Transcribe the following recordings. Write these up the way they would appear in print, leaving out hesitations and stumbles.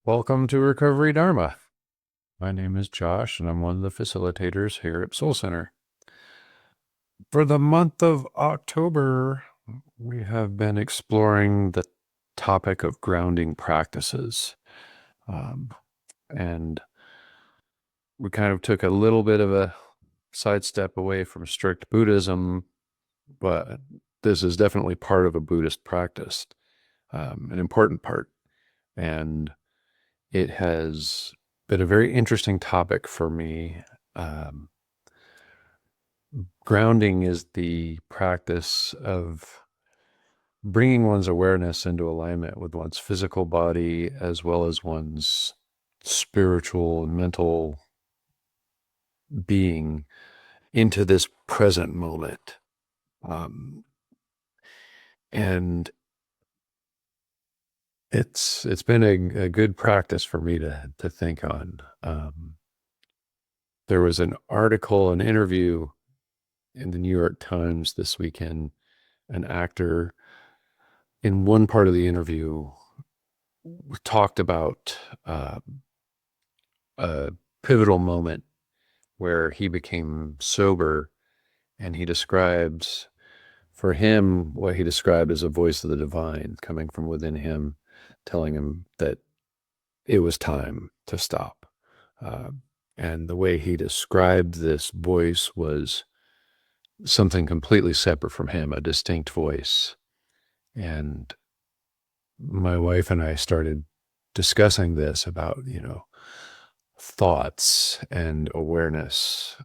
Welcome to Recovery Dharma. My name is Josh, and I'm one of the facilitators here at Soul Center. For the month of October, we have been exploring the topic of grounding practices. And we kind of took a little bit of a sidestep away from strict Buddhism, but this is definitely part of a Buddhist practice, an important part. And it has been a very interesting topic for me. Grounding is the practice of bringing one's awareness into alignment with one's physical body as well as one's spiritual and mental being into this present moment. And it's been a good practice for me to think on. There was an article, an interview in the New York Times this weekend. An actor in one part of the interview talked about a pivotal moment where he became sober, and he describes for him what he described as a voice of the divine coming from within him, telling him that it was time to stop. And the way he described this voice was something completely separate from him, a distinct voice. And my wife and I started discussing this about, thoughts and awareness.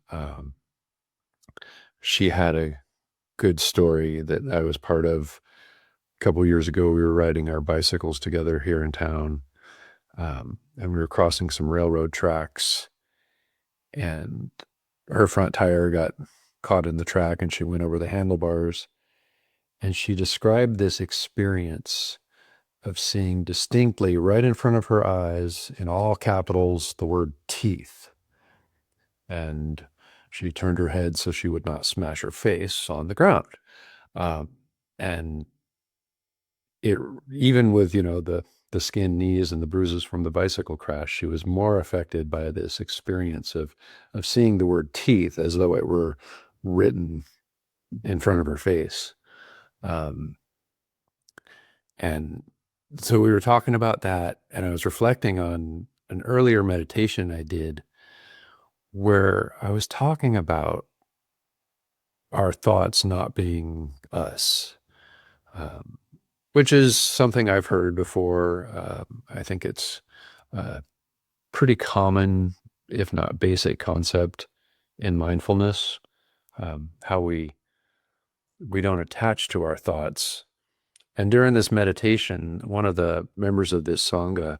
She had a good story that I was part of a couple years ago. We were riding our bicycles together here in town, and we were crossing some railroad tracks, and her front tire got caught in the track, and she went over the handlebars. And she described this experience of seeing distinctly right in front of her eyes, in all capitals, the word teeth. And she turned her head so she would not smash her face on the ground. And it, even with, the skinned knees and the bruises from the bicycle crash, she was more affected by this experience of seeing the word teeth as though it were written in front of her face. And so we were talking about that, and I was reflecting on an earlier meditation I did where I was talking about our thoughts not being us, which is something I've heard before. I think it's a pretty common, if not basic, concept in mindfulness, how we don't attach to our thoughts. And during this meditation, one of the members of this Sangha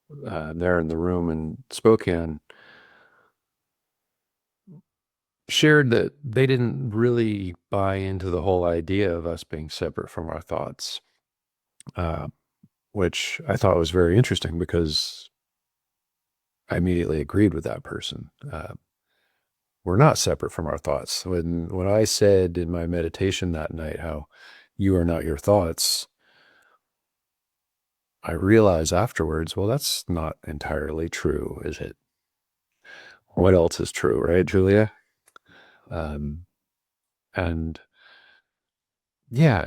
there in the room in Spokane shared that they didn't really buy into the whole idea of us being separate from our thoughts, which I thought was very interesting because I immediately agreed with that person. We're not separate from our thoughts. When I said in my meditation that night how you are not your thoughts, I realized afterwards, well, that's not entirely true, is it? What else is true, right, Julia? Um, and yeah,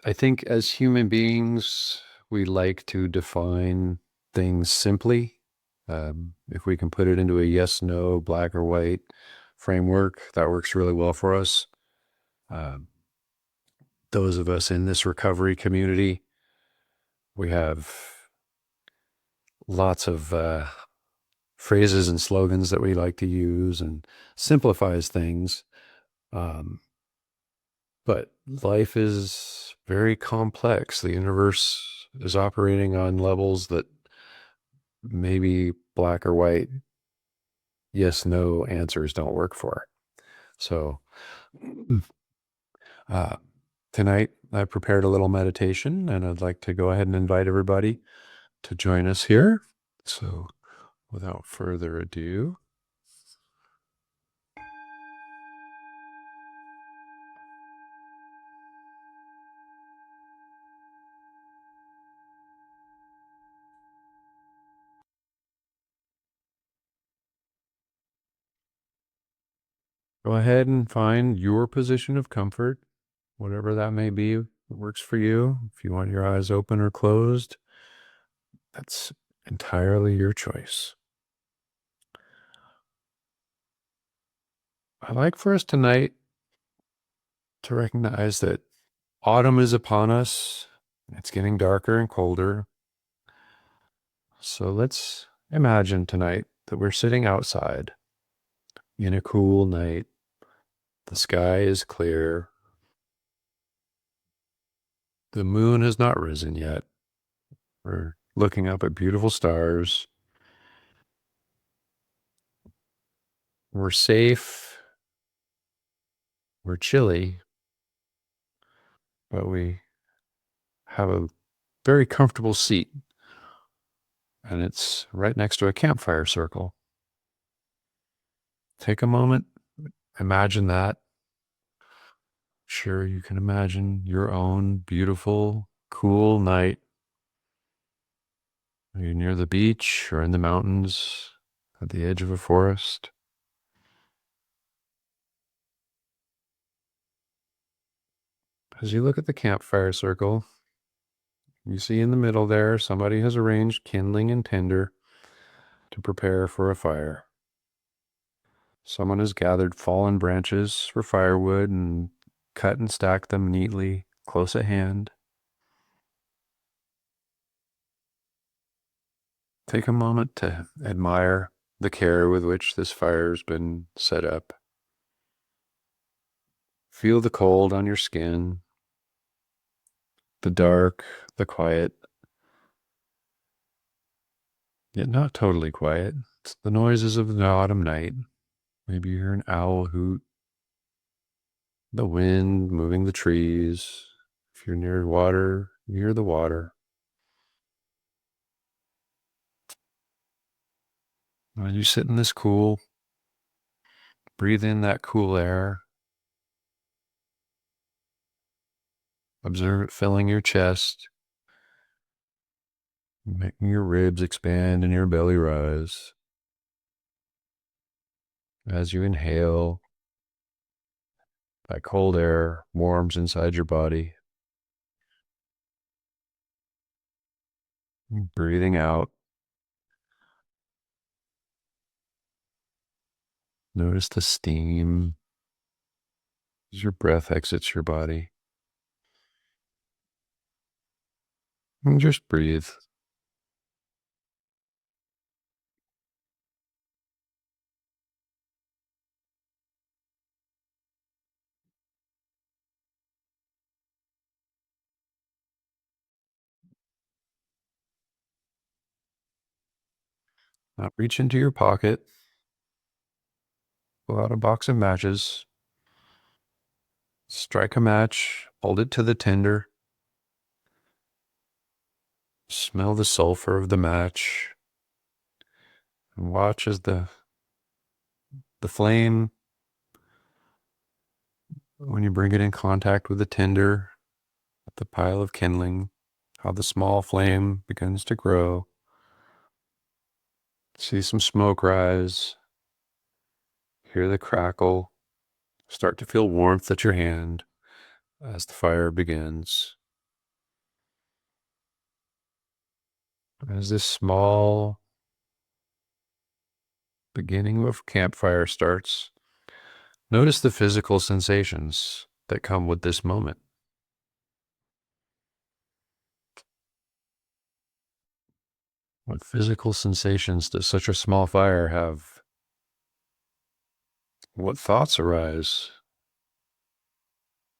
I think as human beings, we like to define things simply. If we can put it into a yes, no, black or white framework, that works really well for us. Those of us in this recovery community, we have lots of phrases and slogans that we like to use and simplifies things. But life is very complex. The universe is operating on levels that maybe black or white, yes, no answers don't work for. So uh, tonight I prepared a little meditation, and I'd like to go ahead and invite everybody to join us here. So without further ado, Go ahead and find your position of comfort, whatever that may be, that works for you. If you want your eyes open or closed, that's entirely your choice. I'd like for us tonight to recognize that autumn is upon us. It's getting darker and colder. So let's imagine tonight that we're sitting outside in a cool night. The sky is clear. The moon has not risen yet. We're looking up at beautiful stars. We're safe. We're chilly, but we have a very comfortable seat, and it's right next to a campfire circle. Take a moment, imagine that. Sure, you can imagine your own beautiful, cool night. You're near the beach or in the mountains at the edge of a forest. As you look at the campfire circle, you see in the middle there somebody has arranged kindling and tinder to prepare for a fire. Someone has gathered fallen branches for firewood and cut and stacked them neatly close at hand. Take a moment to admire the care with which this fire's been set up. Feel the cold on your skin, the dark, the quiet, yet not totally quiet. It's the noises of the autumn night. Maybe you hear an owl hoot, the wind moving the trees. If you're near water, you hear the water. When you sit in this cool, breathe in that cool air. Observe it filling your chest, making your ribs expand and your belly rise. As you inhale, that cold air warms inside your body. Breathing out, notice the steam as your breath exits your body. And just breathe. Now reach into your pocket, pull out a box of matches, strike a match, hold it to the tinder, smell the sulfur of the match, and watch as the flame, when you bring it in contact with the tinder, the pile of kindling, how the small flame begins to grow. See some smoke rise, hear the crackle, start to feel warmth at your hand as the fire begins. As this small beginning of campfire starts, notice the physical sensations that come with this moment. What physical sensations does such a small fire have? What thoughts arise?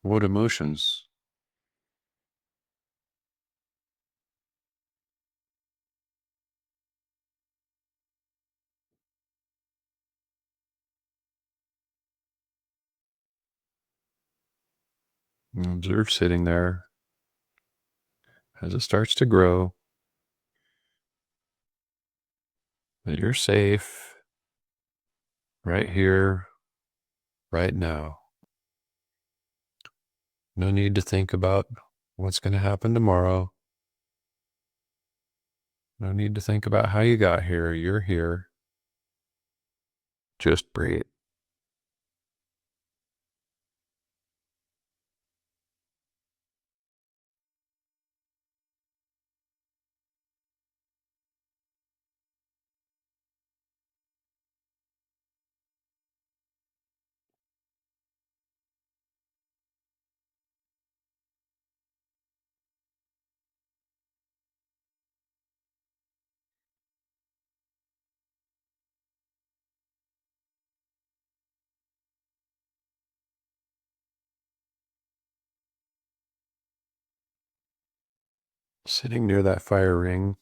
What emotions? You observe sitting there as it starts to grow, that you're safe right here, right now. No need to think about what's going to happen tomorrow. No need to think about how you got here. You're here. Just breathe. Sitting near that fire ring,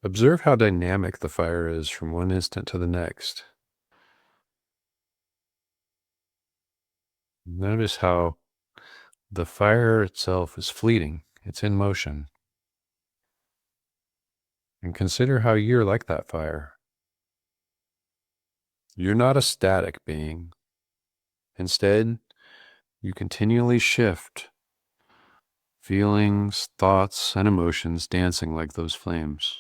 observe how dynamic the fire is from one instant to the next. Notice how the fire itself is fleeting, it's in motion. And consider how you're like that fire. You're not a static being. Instead, you continually shift, feelings, thoughts, and emotions dancing like those flames.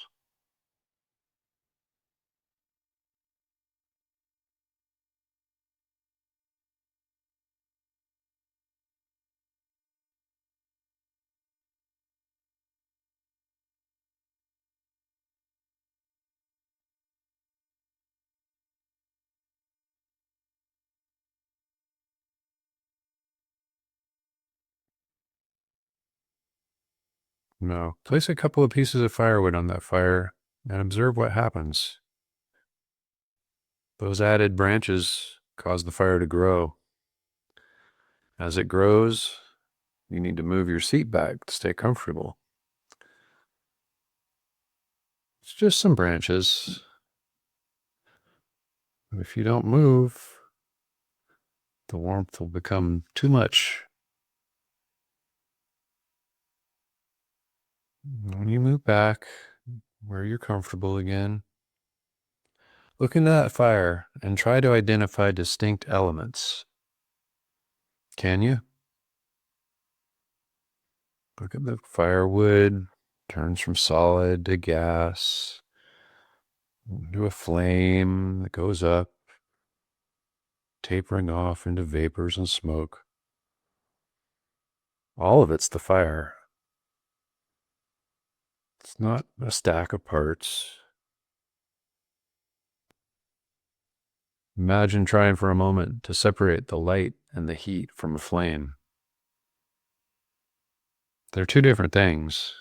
Now, place a couple of pieces of firewood on that fire and observe what happens. Those added branches cause the fire to grow. As it grows, you need to move your seat back to stay comfortable. It's just some branches. If you don't move, the warmth will become too much. When you move back where you're comfortable again, look into that fire and try to identify distinct elements. Can you? Look at the firewood, turns from solid to gas, to a flame that goes up, tapering off into vapors and smoke. All of it's the fire. It's not a stack of parts. Imagine trying for a moment to separate the light and the heat from a flame. They're two different things,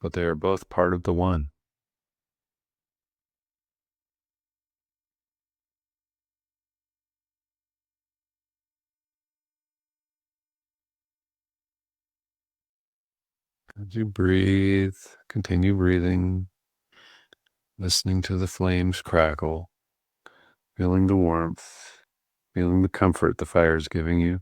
but they are both part of the one. As you breathe, continue breathing, listening to the flames crackle, feeling the warmth, feeling the comfort the fire is giving you.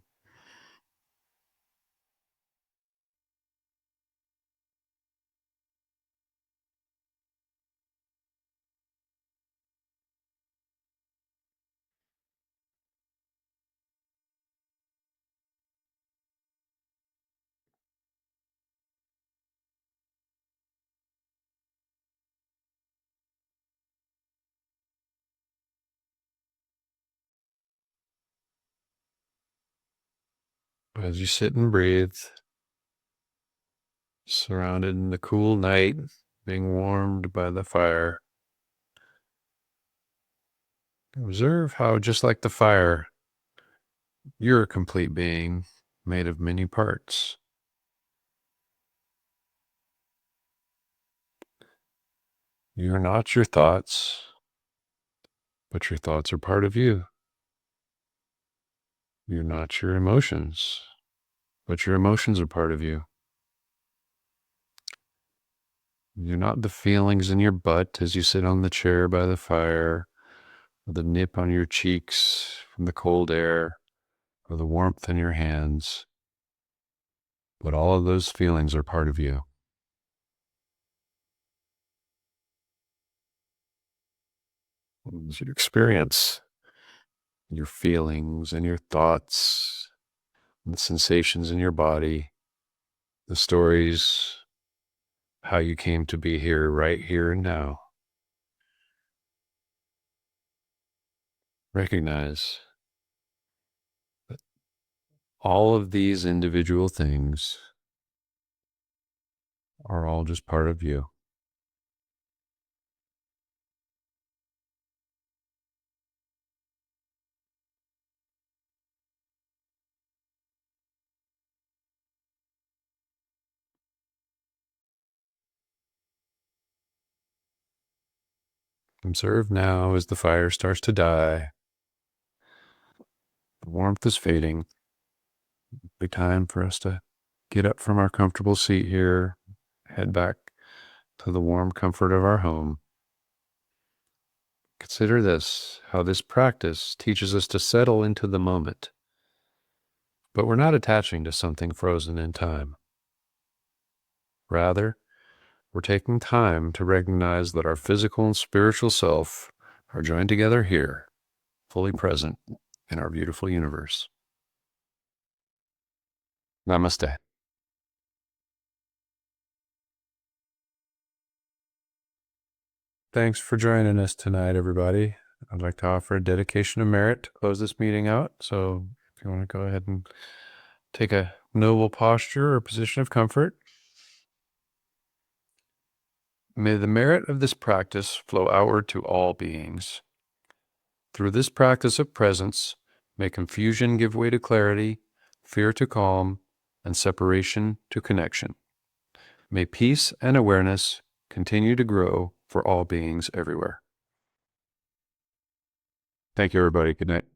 As you sit and breathe, surrounded in the cool night, being warmed by the fire, observe how, just like the fire, you're a complete being made of many parts. You're not your thoughts, but your thoughts are part of you. You're not your emotions, but your emotions are part of you. You're not the feelings in your butt as you sit on the chair by the fire, or the nip on your cheeks from the cold air, or the warmth in your hands. But all of those feelings are part of you. As you experience your feelings and your thoughts, and the sensations in your body, the stories, how you came to be here, right here and now. Recognize that all of these individual things are all just part of you. Observe now as the fire starts to die. The warmth is fading. It'll be time for us to get up from our comfortable seat here, head back to the warm comfort of our home. Consider this, how this practice teaches us to settle into the moment, but we're not attaching to something frozen in time. Rather, we're taking time to recognize that our physical and spiritual self are joined together here, fully present in our beautiful universe. Namaste. Thanks for joining us tonight, everybody. I'd like to offer a dedication of merit to close this meeting out. So if you want to go ahead and take a noble posture or position of comfort. May the merit of this practice flow outward to all beings. Through this practice of presence, may confusion give way to clarity, fear to calm, and separation to connection. May peace and awareness continue to grow for all beings everywhere. Thank you, everybody. Good night.